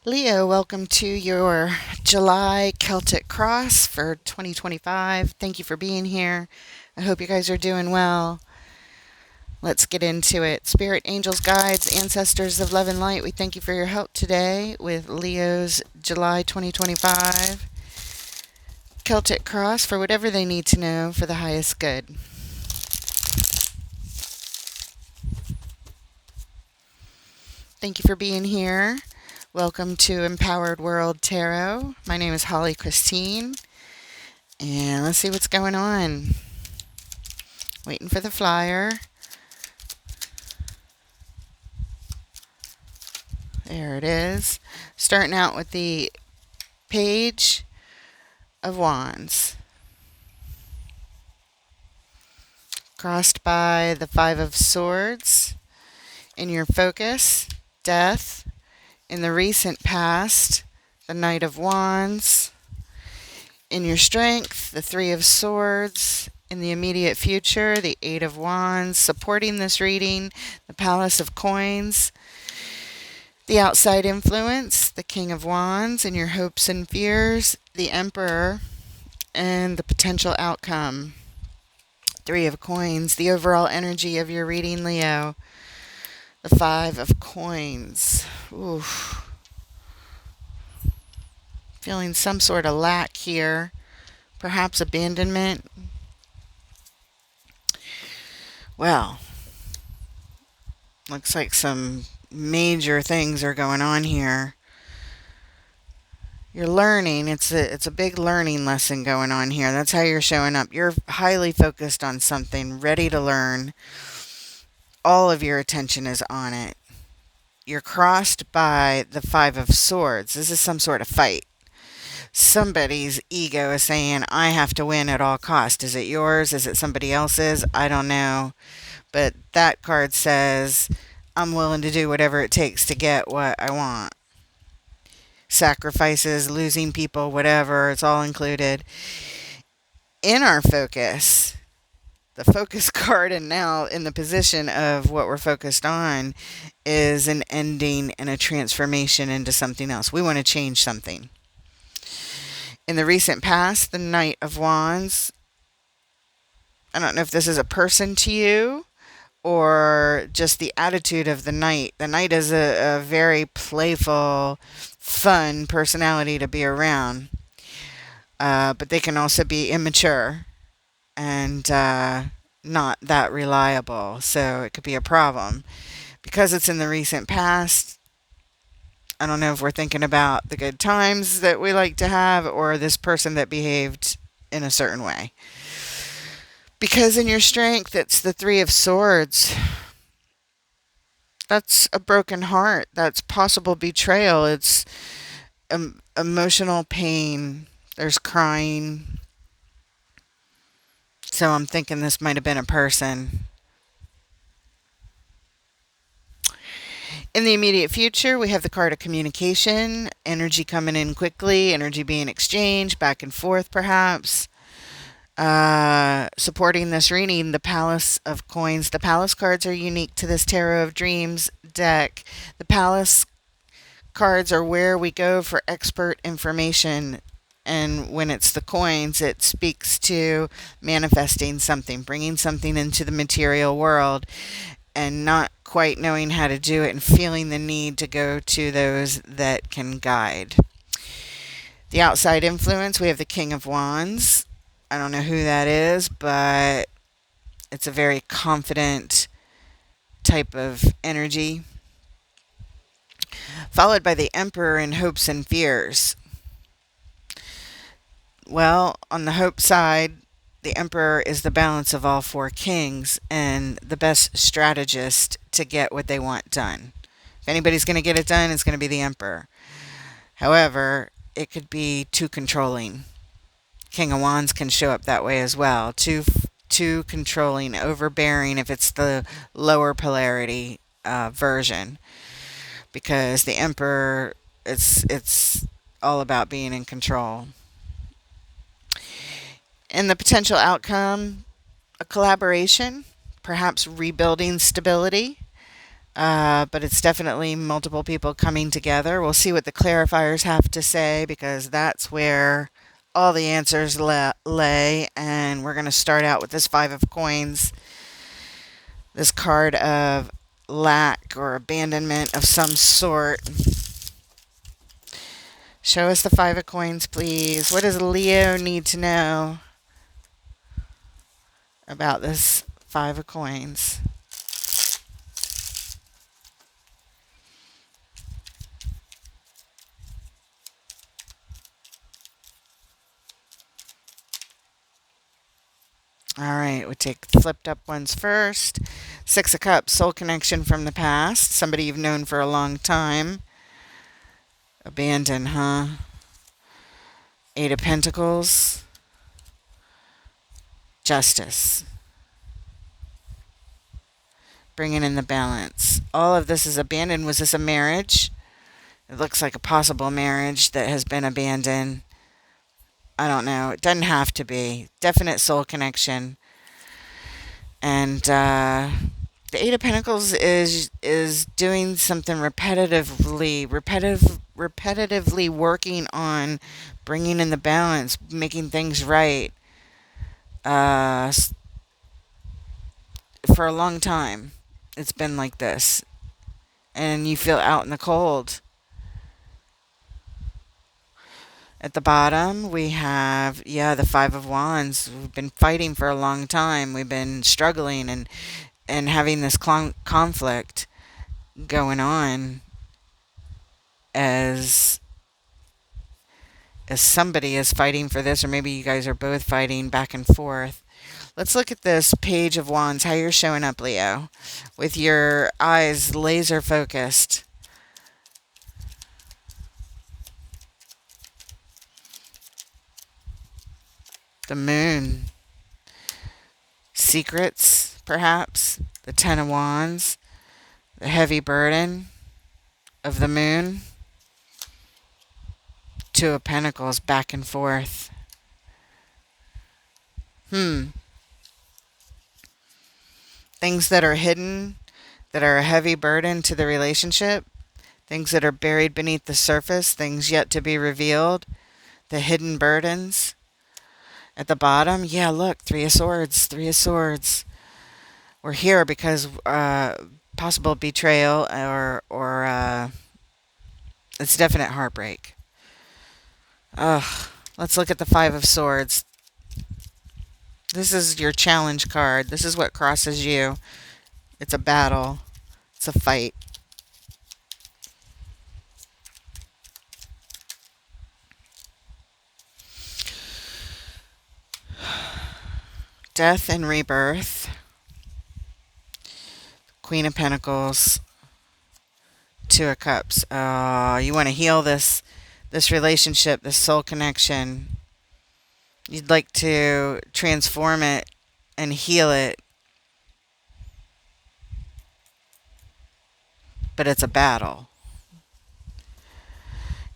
Leo, welcome to your July Celtic Cross for 2025. Thank you for being here. I hope you guys are doing well. Let's get into it. Spirit, angels, guides, ancestors of love and light, we thank you for your help today with Leo's July 2025 Celtic Cross for whatever they need to know for the highest good. Thank you for being here. Welcome to Empowered World Tarot. My name is Holly Christine, and let's see what's going on. Waiting for the flyer. There it is. Starting out with the Page of Wands. Crossed by the Five of Swords. In your focus, Death. In the recent past, the Knight of Wands. In your strength, the Three of Swords. In the immediate future, the Eight of Wands. Supporting this reading, the Palace of Coins. The outside influence, the King of Wands. In your hopes and fears, the Emperor. And the potential outcome, Three of Coins. The overall energy of your reading, Leo, the Five of Coins. Oof. Feeling some sort of lack here, perhaps abandonment. Well, looks like some major things are going on here. You're learning. It's a big learning lesson going on here. That's how you're showing up. You're highly focused on something, ready to learn. All of your attention is on it. You're crossed by the Five of Swords. This is some sort of fight. Somebody's ego is saying, I have to win at all costs. Is it yours? Is it somebody else's? I don't know. But that card says, I'm willing to do whatever it takes to get what I want. Sacrifices, losing people, whatever, it's all included. In our focus, the focus card, and now in the position of what we're focused on, is an ending and a transformation into something else. We want to change something. In the recent past, the Knight of Wands, I don't know if this is a person to you or just the attitude of the Knight. The Knight is a very playful, fun personality to be around. But they can also be immature and not that reliable. So it could be a problem. Because it's in the recent past, I don't know if we're thinking about the good times that we like to have or this person that behaved in a certain way. Because in your strength, it's the Three of Swords. That's a broken heart. That's possible betrayal. It's emotional pain. There's crying. So I'm thinking this might have been a person. In the immediate future, we have the card of communication, energy coming in quickly, energy being exchanged back and forth perhaps. Supporting this reading, the Palace of Coins. The Palace cards are unique to this Tarot of Dreams deck. The Palace cards are where we go for expert information. And when it's the coins, it speaks to manifesting something, bringing something into the material world, and not quite knowing how to do it and feeling the need to go to those that can guide. The outside influence, we have the King of Wands. I don't know who that is, but it's a very confident type of energy. Followed by the Emperor in hopes and fears. Well, on the hope side, the Emperor is the balance of all four kings and the best strategist to get what they want done. If anybody's going to get it done, it's going to be the Emperor. However, it could be too controlling. King of Wands can show up that way as well. Too controlling, overbearing if it's the lower polarity version. Because the Emperor, it's all about being in control. And the potential outcome, a collaboration, perhaps rebuilding stability. But it's definitely multiple people coming together. We'll see what the clarifiers have to say because that's where all the answers lay. And we're going to start out with this Five of Coins, this card of lack or abandonment of some sort. Show us the Five of Coins, please. What does Leo need to know about this Five of Coins? All right, we take the flipped up ones first. Six of Cups, soul connection from the past. Somebody you've known for a long time. Abandon, huh? Eight of Pentacles. Justice. Bringing in the balance. All of this is abandoned. Was this a marriage? It looks like a possible marriage that has been abandoned. I don't know. It doesn't have to be. Definite soul connection. And the Eight of Pentacles is doing something repetitively working on bringing in the balance, making things right. For a long time, it's been like this, and you feel out in the cold. At the bottom, we have, the Five of Wands. We've been fighting for a long time. We've been struggling and having this conflict going on as somebody is fighting for this, or maybe you guys are both fighting back and forth. Let's look at this Page of Wands, how you're showing up, Leo, with your eyes laser focused. The Moon. Secrets, perhaps. The Ten of Wands. The heavy burden of the Moon. Two of Pentacles, back and forth. Things that are hidden, that are a heavy burden to the relationship. Things that are buried beneath the surface. Things yet to be revealed. The hidden burdens. At the bottom, look, Three of Swords, Three of Swords. We're here because possible betrayal or it's definite heartbreak. Let's look at the Five of Swords. This is your challenge card. This is what crosses you. It's a battle. It's a fight. Death and rebirth. Queen of Pentacles. Two of Cups. You want to heal this relationship, this soul connection. You'd like to transform it and heal it. But it's a battle.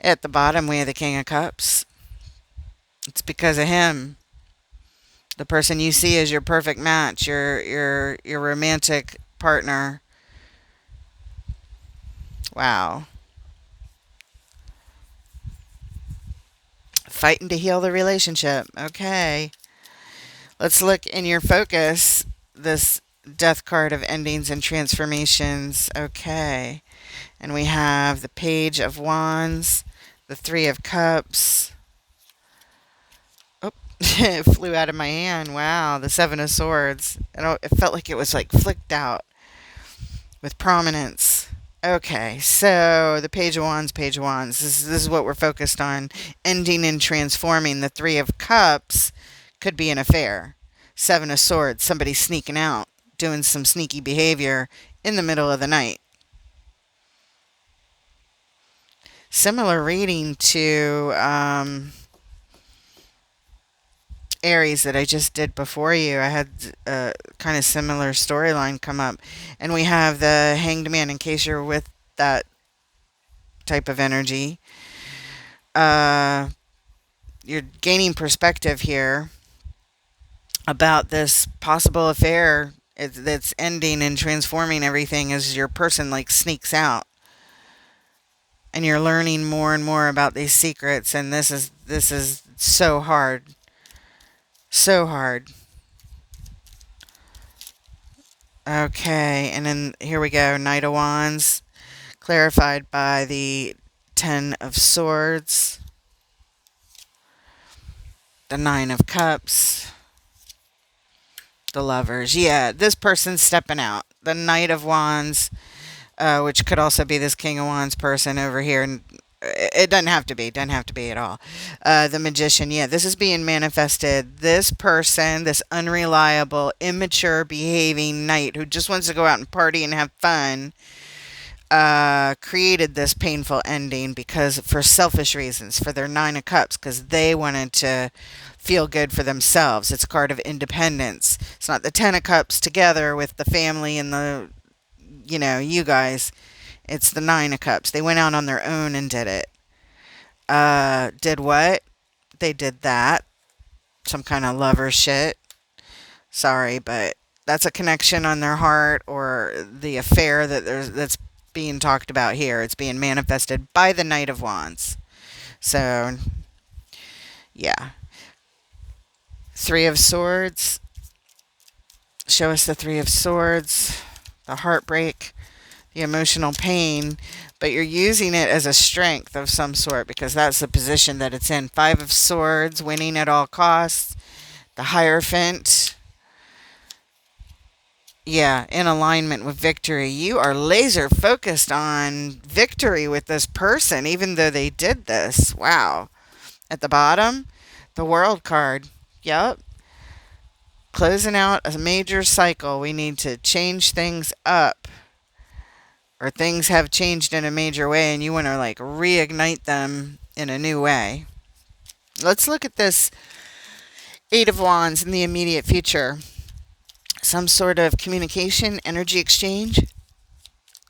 At the bottom, we have the King of Cups. It's because of him. The person you see as your perfect match, your romantic partner. Wow. Fighting to heal the relationship. Okay. Let's look in your focus, this Death card of endings and transformations. Okay. And we have the Page of Wands, the Three of Cups. Oh, it flew out of my hand. Wow. The Seven of Swords. It felt like it was like flicked out with prominence. Okay, so the Page of Wands, Page of Wands. This is what we're focused on. Ending and transforming. The Three of Cups could be an affair. Seven of Swords, somebody sneaking out, doing some sneaky behavior in the middle of the night. Similar reading to Aries that I just did before you. I had a kind of similar storyline come up. And we have the Hanged Man, in case you're with that type of energy. You're gaining perspective here about this possible affair That's ending and transforming everything as your person like sneaks out, and you're learning more and more about these secrets. And this is so hard, so hard. Okay, and then here we go. Knight of Wands, clarified by the Ten of Swords, the Nine of Cups, the Lovers. Yeah, this person's stepping out. The Knight of Wands, which could also be this King of Wands person over here. And it doesn't have to be. Doesn't have to be at all. The Magician. Yeah, this is being manifested. This person, this unreliable, immature behaving knight who just wants to go out and party and have fun, created this painful ending because for selfish reasons, for their Nine of Cups, because they wanted to feel good for themselves. It's a card of independence. It's not the Ten of Cups together with the family and the, you guys. It's the Nine of Cups. They went out on their own and did it. Did what? They did that. Some kind of lover shit. Sorry, but that's a connection on their heart or the affair that's being talked about here. It's being manifested by the Knight of Wands. So, yeah. Three of Swords. Show us the Three of Swords. The heartbreak, the emotional pain, but you're using it as a strength of some sort because that's the position that it's in. Five of Swords, winning at all costs. The Hierophant. Yeah, in alignment with victory. You are laser focused on victory with this person, even though they did this. Wow. At the bottom, the World card. Yep. Closing out a major cycle. We need to change things up. Or things have changed in a major way and you want to like reignite them in a new way. Let's look at this Eight of Wands in the immediate future. Some sort of communication, energy exchange.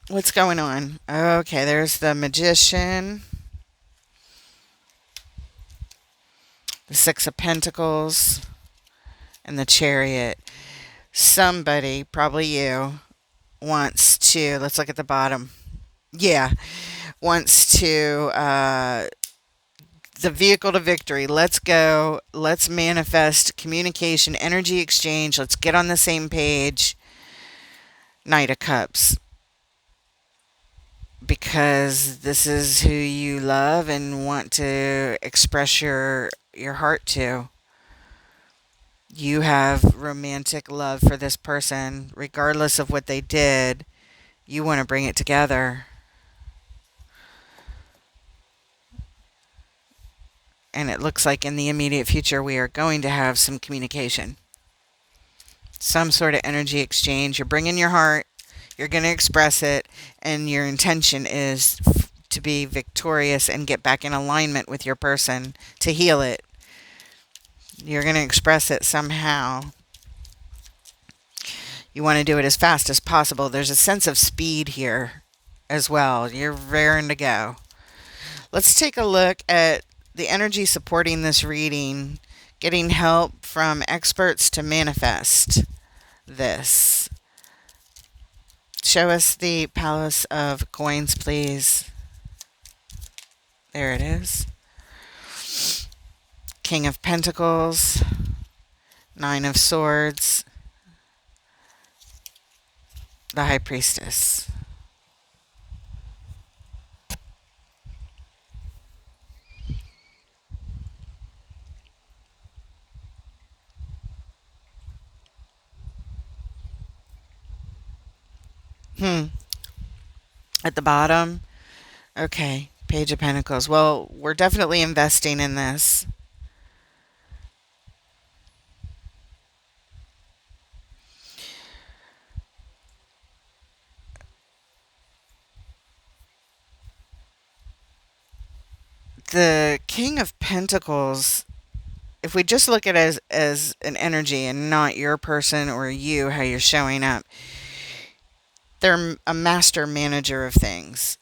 What's going on? Okay, there's the Magician. The Six of Pentacles. And the Chariot. Somebody, probably you, wants to, let's look at the bottom. Yeah, wants to, the vehicle to victory. Let's go. Let's manifest communication, energy exchange. Let's get on the same page. Knight of Cups. Because this is who you love and want to express your heart to. You have romantic love for this person, regardless of what they did. You want to bring it together. And it looks like in the immediate future we are going to have some communication. Some sort of energy exchange. You're bringing your heart. You're going to express it. And your intention is to be victorious and get back in alignment with your person to heal it. You're going to express it somehow. You want to do it as fast as possible. There's a sense of speed here as well. You're raring to go. Let's take a look at the energy supporting this reading. Getting help from experts to manifest this. Show us the Palace of Coins, please. There it is. King of Pentacles, Nine of Swords, the High Priestess. At the bottom, okay, Page of Pentacles. Well, we're definitely investing in this. The King of Pentacles, if we just look at it as an energy and not your person or you, how you're showing up, they're a master manager of things.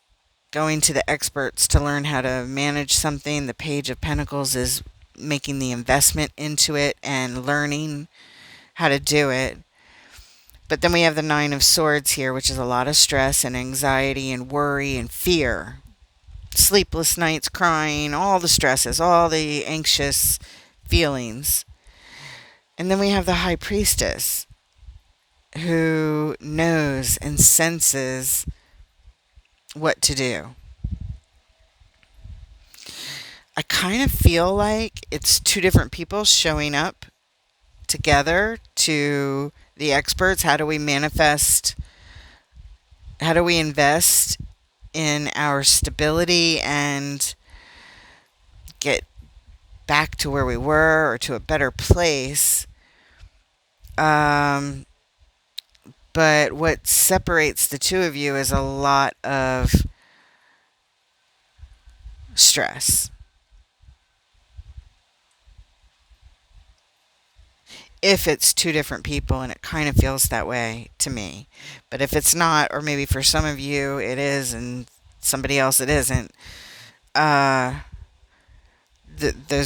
Going to the experts to learn how to manage something. The Page of Pentacles is making the investment into it and learning how to do it. But then we have the Nine of Swords here, which is a lot of stress and anxiety and worry and fear. Sleepless nights, crying, all the stresses, all the anxious feelings. And then we have the High Priestess, who knows and senses what to do. I kind of feel like it's two different people showing up together to the experts. How do we manifest? How do we invest in our stability and get back to where we were or to a better place? But what separates the two of you is a lot of stress. If it's two different people, and it kind of feels that way to me. But if it's not, or maybe for some of you it is and somebody else it isn't, those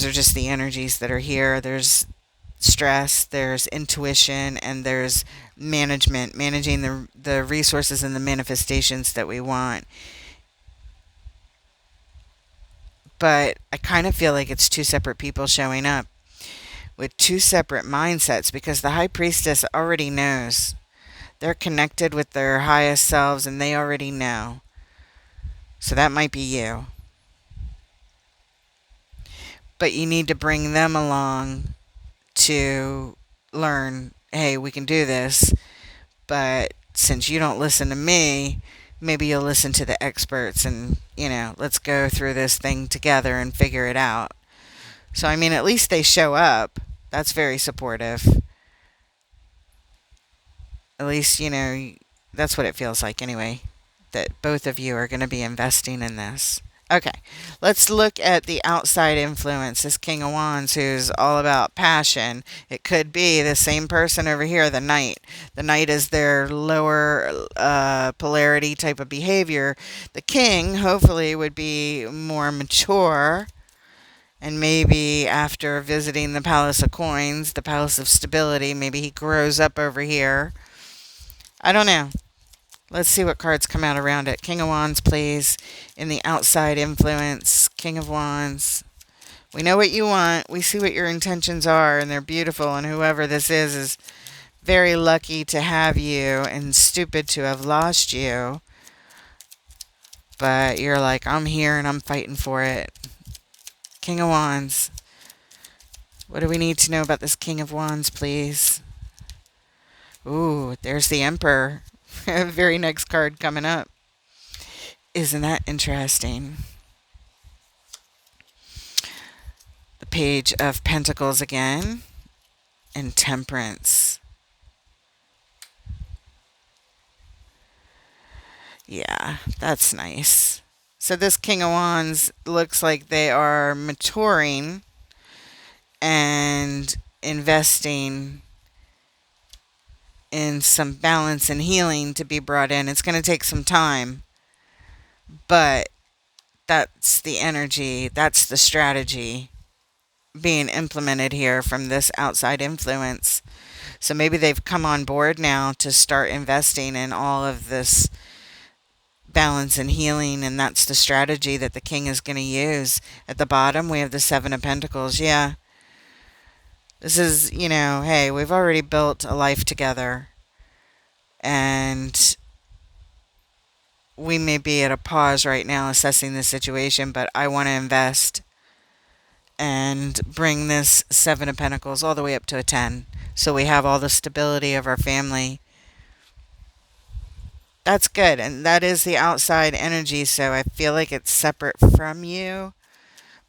are just the energies that are here. There's stress, there's intuition, and there's managing the resources and the manifestations that we want. But I kind of feel like it's two separate people showing up with two separate mindsets, because the High Priestess already knows. They're connected with their highest selves and they already know. So that might be you. But you need to bring them along to learn, hey, we can do this. But since you don't listen to me, maybe you'll listen to the experts and, let's go through this thing together and figure it out. So, I mean, at least they show up. That's very supportive. At least, that's what it feels like anyway, that both of you are going to be investing in this. Okay, let's look at the outside influence. This King of Wands, who's all about passion. It could be the same person over here, the Knight. The Knight is their lower polarity type of behavior. The King, hopefully, would be more mature. And maybe after visiting the Palace of Coins, the Palace of Stability, maybe he grows up over here. I don't know. Let's see what cards come out around it. King of Wands, please. In the outside influence. King of Wands. We know what you want. We see what your intentions are, and they're beautiful. And whoever this is very lucky to have you and stupid to have lost you. But you're like, I'm here and I'm fighting for it. King of Wands. What do we need to know about this King of Wands, please? Ooh, there's the Emperor. Very next card coming up. Isn't that interesting? The Page of Pentacles again. And Temperance. Yeah, that's nice. So this King of Wands looks like they are maturing and investing in some balance and healing to be brought in. It's going to take some time, but that's the energy, that's the strategy being implemented here from this outside influence. So maybe they've come on board now to start investing in all of this balance and healing, and that's the strategy that the King is going to use. At the bottom, we have the Seven of Pentacles. Yeah. This is, hey, we've already built a life together, and we may be at a pause right now assessing the situation, but I want to invest and bring this Seven of Pentacles all the way up to a 10. So we have all the stability of our family. That's good, and that is the outside energy, so I feel like it's separate from you.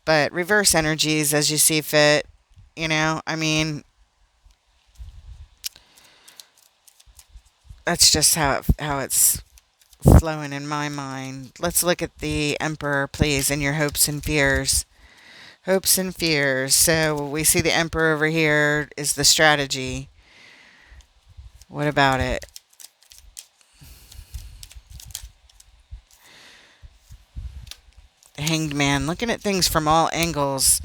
But reverse energies as you see fit, I mean, that's just how it's flowing in my mind. Let's look at the Emperor, please, and your hopes and fears. Hopes and fears. So we see the Emperor over here is the strategy. What about it? The Hanged Man, looking at things from all angles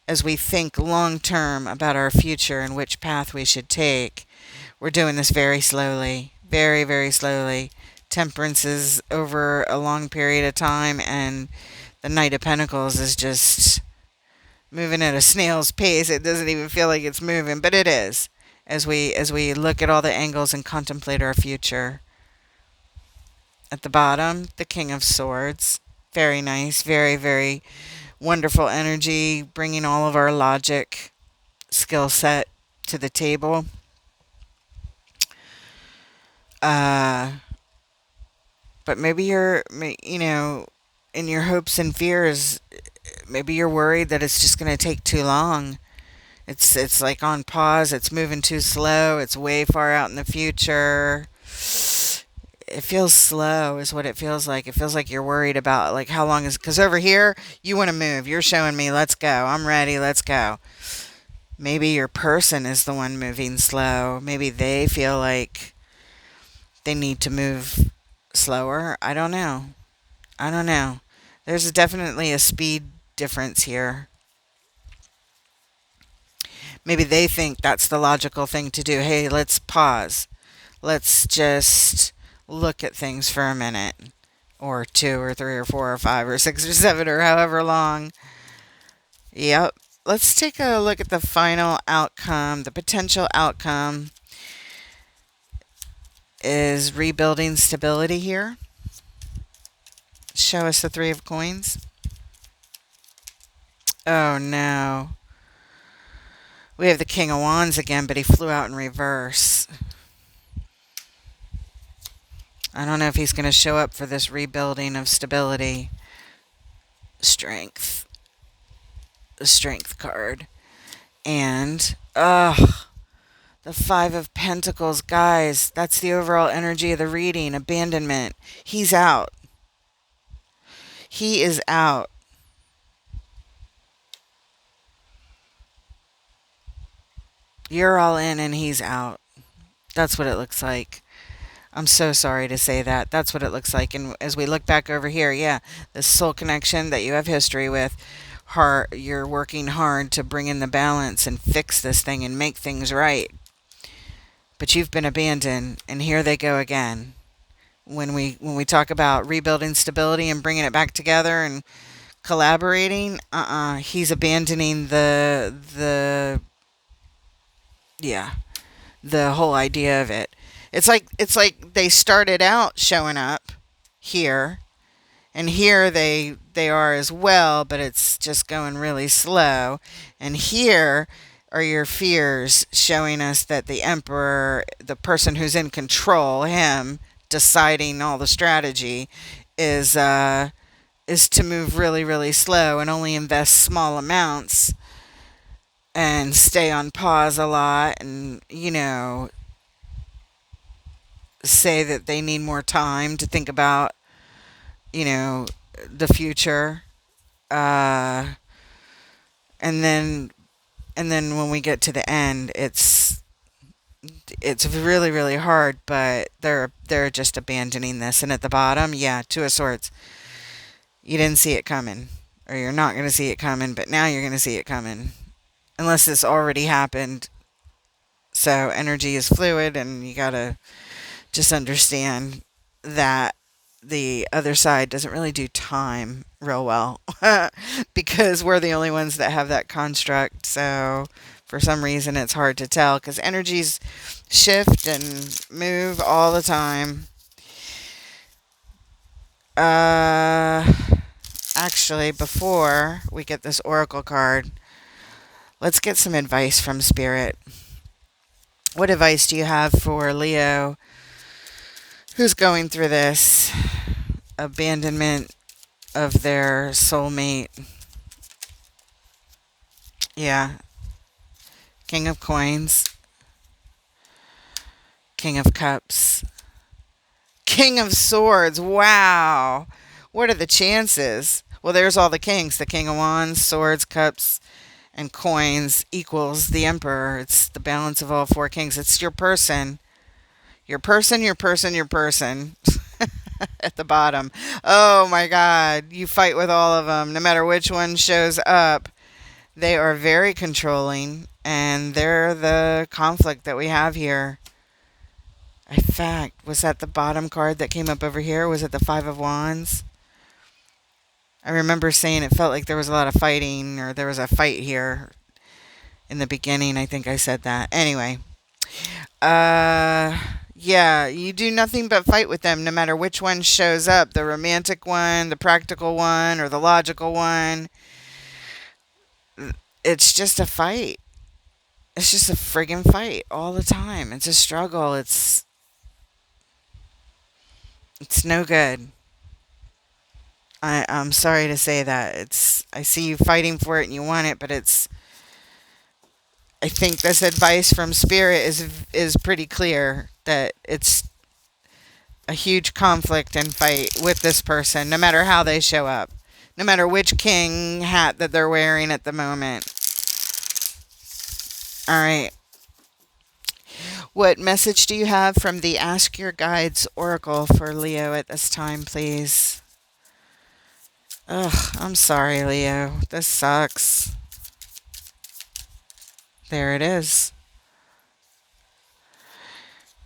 as we think long term about our future and which path we should take. We're doing this very slowly, very, very slowly. Temperance is over a long period of time, and the Knight of Pentacles is just moving at a snail's pace. It doesn't even feel like it's moving, but it is. As we look at all the angles and contemplate our future. At the bottom, the King of Swords. Very nice, very, very wonderful energy, bringing all of our logic skill set to the table. But maybe you're, in your hopes and fears, maybe you're worried that it's just going to take too long. It's like on pause. It's moving too slow. It's way far out in the future. It feels slow is what it feels like. It feels like you're worried about like how long is, because over here you want to move. You're showing me, let's go. I'm ready. Let's go. Maybe your person is the one moving slow. Maybe they feel like they need to move slower. I don't know. I don't know. There's definitely a speed difference here. Maybe they think that's the logical thing to do. Hey, let's pause. Let's just look at things for a minute, or two, or three, or four, or five, or six, or seven, or however long. Yep. Let's take a look at the final outcome. The potential outcome is rebuilding stability here. Show us the Three of Coins. Oh no. We have the King of Wands again, but he flew out in reverse. I don't know if he's going to show up for this rebuilding of stability. Strength. The Strength card. And, the Five of Pentacles. Guys, that's the overall energy of the reading. Abandonment. He's out. He is out. You're all in and he's out. That's what it looks like. I'm so sorry to say that. That's what it looks like. And as we look back over here, yeah, the soul connection that you have history with, you're working hard to bring in the balance and fix this thing and make things right. But you've been abandoned, and here they go again. When we talk about rebuilding stability and bringing it back together and collaborating, he's abandoning the whole idea of it. It's like they started out showing up here, and here they are as well, but it's just going really slow. And here are your fears showing us that the Emperor, the person who's in control, him deciding all the strategy, is to move really, really slow and only invest small amounts and stay on pause a lot, and say that they need more time to think about the future, and then when we get to the end, it's really, really hard, but they're just abandoning this. And at the bottom, yeah, Two of Swords. You didn't see it coming, or you're not going to see it coming, but now you're going to see it coming, unless this already happened. So energy is fluid, and you gotta just understand that the other side doesn't really do time real well because we're the only ones that have that construct. So for some reason it's hard to tell, because energies shift and move all the time. Actually, before we get this oracle card, let's get some advice from Spirit. What advice do you have for Leo who's going through this abandonment of their soulmate? Yeah. King of Coins. King of Cups. King of Swords. Wow. What are the chances? Well, there's all the kings. The King of Wands, Swords, Cups, and Coins equals the Emperor. It's the balance of all four kings. It's your person. Your person, your person, your person. At the bottom. Oh my God. You fight with all of them. No matter which one shows up, they are very controlling, and they're the conflict that we have here. In fact, was that the bottom card that came up over here? Was it the Five of Wands? I remember saying it felt like there was a lot of fighting, or there was a fight here in the beginning. I think I said that. Anyway, uh, yeah, you do nothing but fight with them, no matter which one shows up, the romantic one, the practical one, or the logical one. It's just a fight. It's just a friggin' fight all the time. It's a struggle. It's no good. I'm sorry to say that. I see you fighting for it and you want it, but I think this advice from Spirit is pretty clear that it's a huge conflict and fight with this person, no matter how they show up, no matter which king hat that they're wearing at the moment. All right. What message do you have from the Ask Your Guides Oracle for Leo at this time, please? Ugh, I'm sorry, Leo. This sucks. There it is.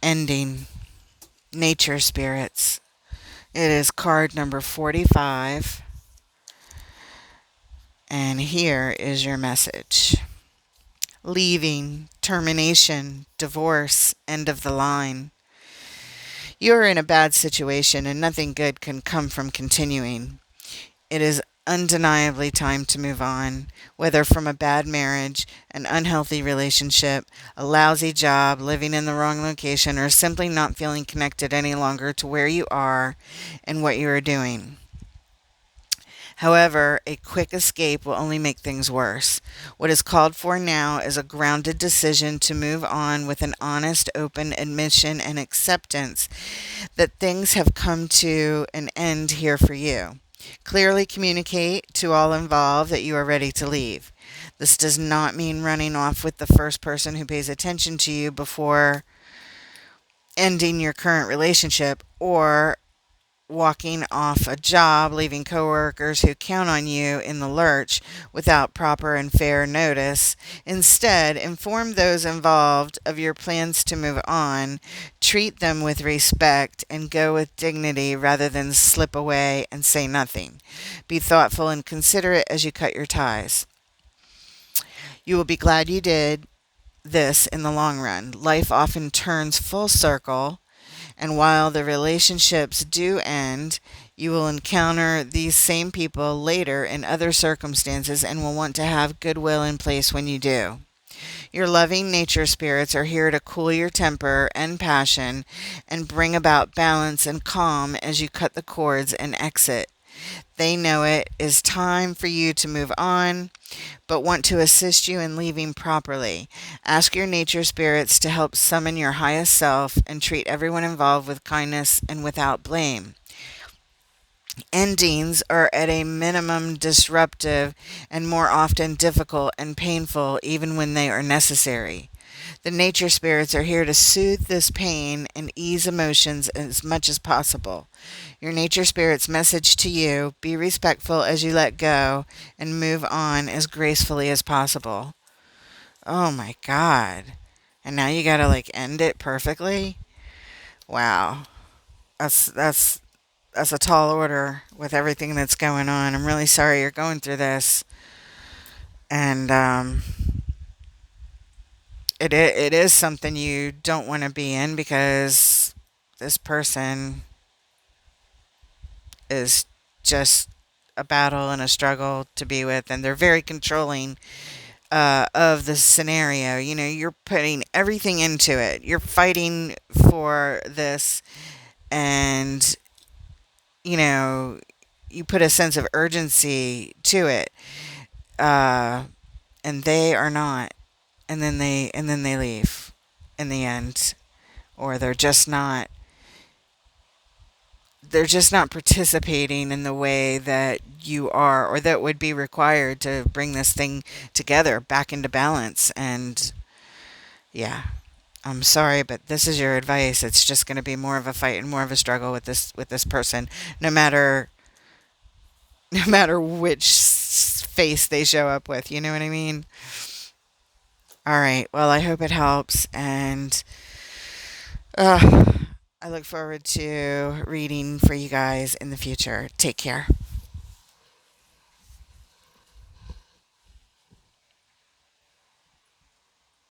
Ending. Nature spirits. It is card number 45. And here is your message. Leaving, termination, divorce, end of the line. You are in a bad situation and nothing good can come from continuing. It is undeniably time to move on, whether from a bad marriage, an unhealthy relationship, a lousy job, living in the wrong location, or simply not feeling connected any longer to where you are and what you are doing. However, a quick escape will only make things worse. What is called for now is a grounded decision to move on with an honest, open admission and acceptance that things have come to an end here for you. Clearly communicate to all involved that you are ready to leave. This does not mean running off with the first person who pays attention to you before ending your current relationship, or walking off a job, leaving coworkers who count on you in the lurch without proper and fair notice. Instead, inform those involved of your plans to move on, treat them with respect, and go with dignity rather than slip away and say nothing. Be thoughtful and considerate as you cut your ties. You will be glad you did this in the long run. Life often turns full circle, and while the relationships do end, you will encounter these same people later in other circumstances and will want to have goodwill in place when you do. Your loving nature spirits are here to cool your temper and passion and bring about balance and calm as you cut the cords and exit. They know it is time for you to move on, but want to assist you in leaving properly. Ask your nature spirits to help summon your highest self and treat everyone involved with kindness and without blame. Endings are at a minimum disruptive and more often difficult and painful even when they are necessary. The nature spirits are here to soothe this pain and ease emotions as much as possible. Your nature spirit's message to you: be respectful as you let go and move on as gracefully as possible. Oh my God. And now you gotta like end it perfectly? Wow. That's a tall order with everything that's going on. I'm really sorry you're going through this. And it is something you don't want to be in, because this person is just a battle and a struggle to be with, and they're very controlling of the scenario. You know, you're putting everything into it. You're fighting for this, and you know, you put a sense of urgency to it, uh, and they are not. And then they leave in the end, or they're just not participating in the way that you are, or that would be required to bring this thing together back into balance. And yeah, I'm sorry, but this is your advice. It's just going to be more of a fight and more of a struggle with this person, no matter no matter which face they show up with. You know what I mean? All right. Well, I hope it helps. And Uh, I look forward to reading for you guys in the future. Take care.